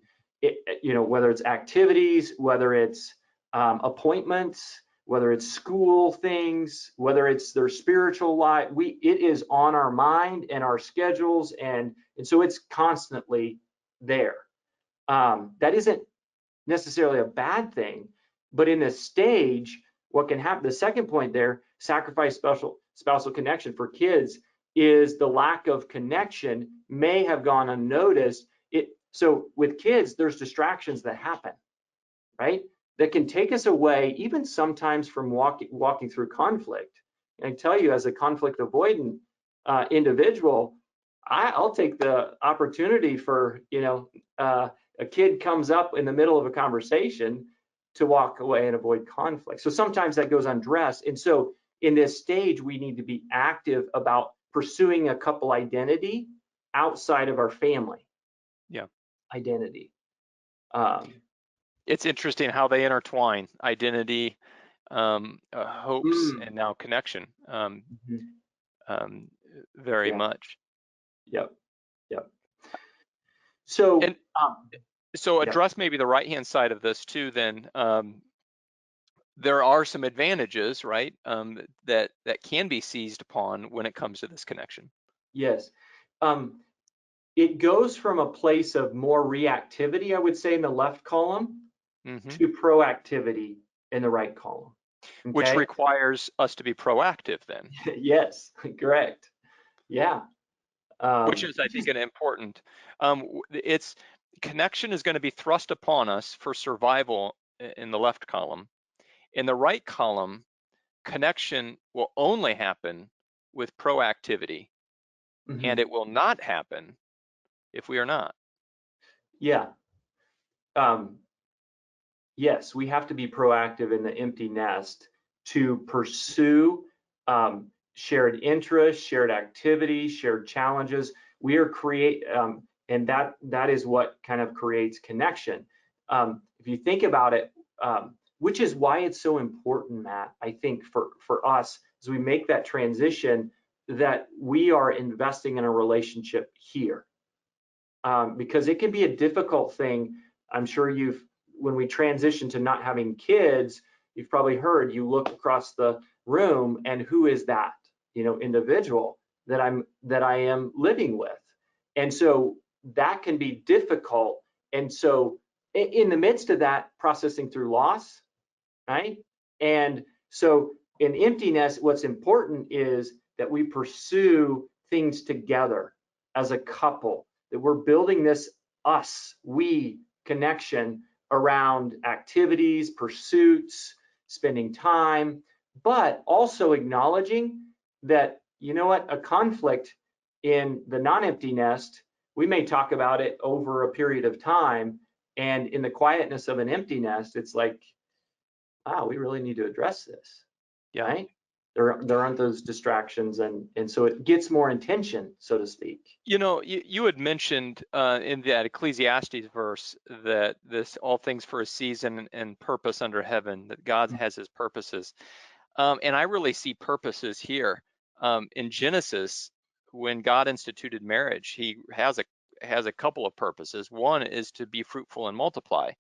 S2: Whether it's activities, whether it's appointments, whether it's school things, whether it's their spiritual life, it is on our mind and our schedules, and so it's constantly there. That isn't necessarily a bad thing, but in a stage, what can happen, the second point there, sacrifice spousal connection for kids, is the lack of connection may have gone unnoticed. So with kids, there's distractions that happen, right? That can take us away, even sometimes from walking through conflict. And I tell you, as a conflict avoidant individual, I'll take the opportunity for, a kid comes up in the middle of a conversation to walk away and avoid conflict. So sometimes that goes undressed. And so in this stage, we need to be active about pursuing a couple identity outside of our family.
S1: Yeah.
S2: Identity.
S1: It's interesting how they intertwine identity, hopes, and now connection, very much.
S2: Yep. So,
S1: and so
S2: yeah.
S1: address maybe the right-hand side of this too. Then there are some advantages, right, that can be seized upon when it comes to this connection.
S2: Yes. It goes from a place of more reactivity, I would say, in the left column, to proactivity in the right column. Okay?
S1: Which requires us to be proactive then.
S2: Yes, correct. Yeah.
S1: Which is, I think, an important, connection is going to be thrust upon us for survival in the left column. In the right column, connection will only happen with proactivity, and it will not happen if we are not.
S2: Yeah. Yes, we have to be proactive in the empty nest to pursue shared interests, shared activities, shared challenges. We are and that is what kind of creates connection. If you think about it, which is why it's so important, Matt, I think for us as we make that transition, that we are investing in a relationship here, because it can be a difficult thing. I'm sure when we transition to not having kids, you've probably heard, you look across the room and who is that, individual that I am living with. And so that can be difficult. And so in the midst of that, processing through loss, right? And so in emptiness, what's important is that we pursue things together as a couple, that we're building this we connection around activities, pursuits, spending time, but also acknowledging that, a conflict in the non-empty nest, we may talk about it over a period of time, and in the quietness of an empty nest, it's like, wow, we really need to address this.
S1: Yeah.
S2: Right? There aren't those distractions, and so it gets more attention, so to speak.
S1: You had mentioned in that Ecclesiastes verse that this all things for a season and purpose under heaven, that God has his purposes. And I really see purposes here. In Genesis, when God instituted marriage, he has a couple of purposes. One is to be fruitful and multiply.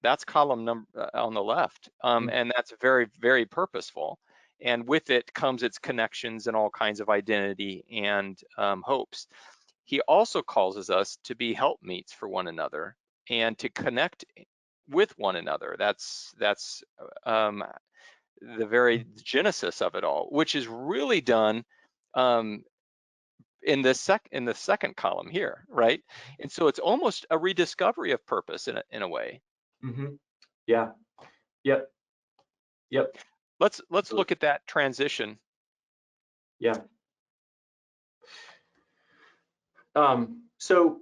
S1: That's column number on the left. And that's very, very purposeful. And with it comes its connections and all kinds of identity and hopes. He also causes us to be helpmeets for one another and to connect with one another. That's the very genesis of it all, which is really done in the second column here, right? And so it's almost a rediscovery of purpose in a way.
S2: Yeah. Yep.
S1: Let's look at that transition.
S2: Yeah. So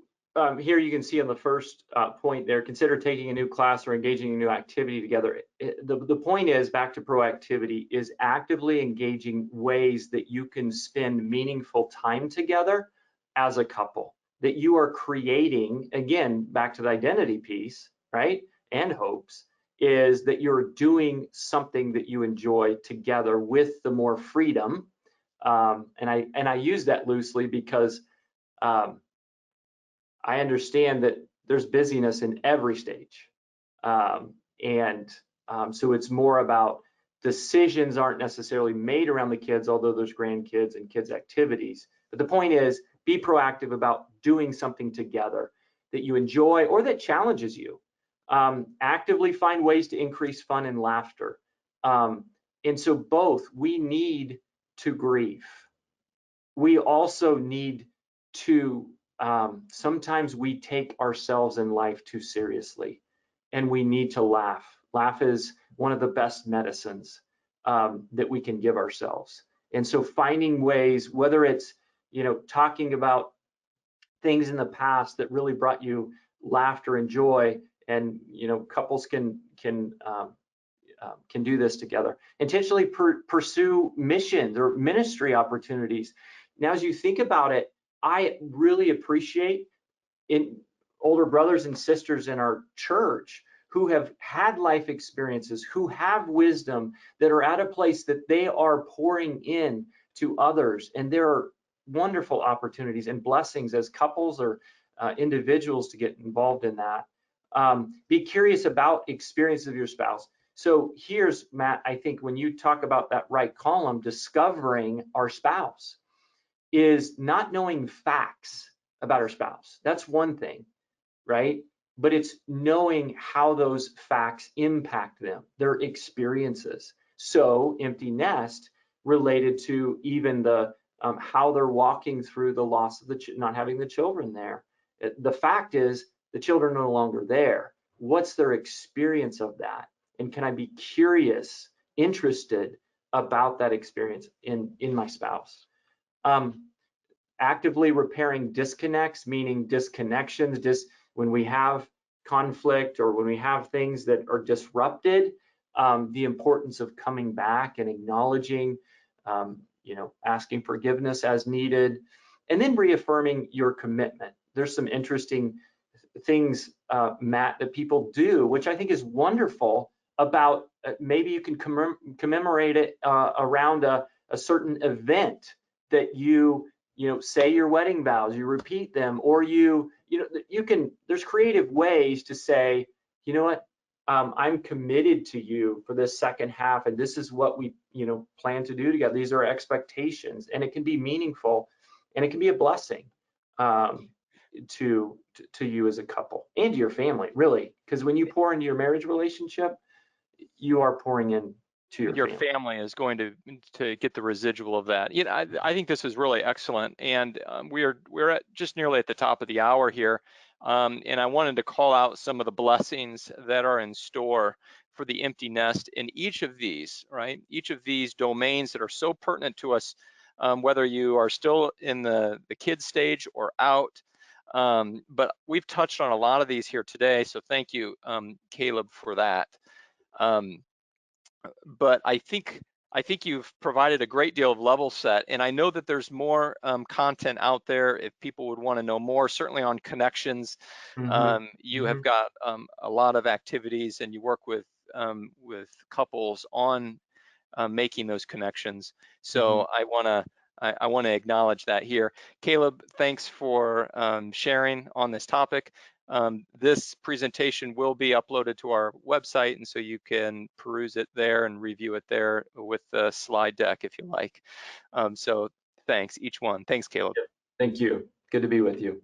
S2: here you can see on the first point there, consider taking a new class or engaging in a new activity together. The point is, back to proactivity, is actively engaging ways that you can spend meaningful time together as a couple. that you are creating, again, back to the identity piece, right? And hopes, is that you're doing something that you enjoy together with the more freedom. And I use that loosely because um, I understand that there's busyness in every stage. And so it's more about decisions aren't necessarily made around the kids, although there's grandkids and kids activities. But the point is, be proactive about doing something together that you enjoy or that challenges you. Actively find ways to increase fun and laughter. And so both, we need to grieve. We also need to, sometimes we take ourselves in life too seriously, and we need to laugh. Laugh is one of the best medicines that we can give ourselves. And so finding ways, whether it's, talking about things in the past that really brought you laughter and joy, and, couples can do this together. Intentionally pursue missions or ministry opportunities. Now, as you think about it, I really appreciate in older brothers and sisters in our church who have had life experiences, who have wisdom, that are at a place that they are pouring in to others. And there are wonderful opportunities and blessings as couples or individuals to get involved in that. Be curious about experiences of your spouse. So here's, Matt, I think when you talk about that right column, discovering our spouse is not knowing facts about our spouse. That's one thing, right? But it's knowing how those facts impact them, their experiences. So empty nest related to even the how they're walking through the loss of not having the children there. The fact is the children are no longer there. What's their experience of that? And can I be curious, interested about that experience in my spouse? Actively repairing disconnects, meaning disconnections, when we have conflict or when we have things that are disrupted, the importance of coming back and acknowledging, asking forgiveness as needed, and then reaffirming your commitment. There's some interesting things, Matt, that people do, which I think is wonderful, about maybe you can commemorate it around a certain event that say your wedding vows, you repeat them, or you can, there's creative ways to say, you know what, I'm committed to you for this second half, and this is what we plan to do together. These are expectations, and it can be meaningful, and it can be a blessing to you as a couple and to your family, really, because when you pour into your marriage relationship, you are pouring in to your
S1: Your
S2: family.
S1: family is going to get the residual of that. I think this is really excellent, and we're at just nearly at the top of the hour here, and I wanted to call out some of the blessings that are in store for the empty nest in each of these, right? Each of these domains that are so pertinent to us, whether you are still in the kid stage or out. But we've touched on a lot of these here today, so thank you, Kaleb, for that. But I think you've provided a great deal of level set, and I know that there's more content out there if people would want to know more. Certainly on connections,
S2: Mm-hmm.
S1: you have
S2: Mm-hmm.
S1: got a lot of activities, and you work with couples on making those connections.
S2: Mm-hmm.
S1: So I want to acknowledge that here. Kaleb, thanks for sharing on this topic. This presentation will be uploaded to our website, and so you can peruse it there and review it there with the slide deck if you like. So thanks, each one. Thanks, Kaleb.
S2: Thank you. Good to be with you.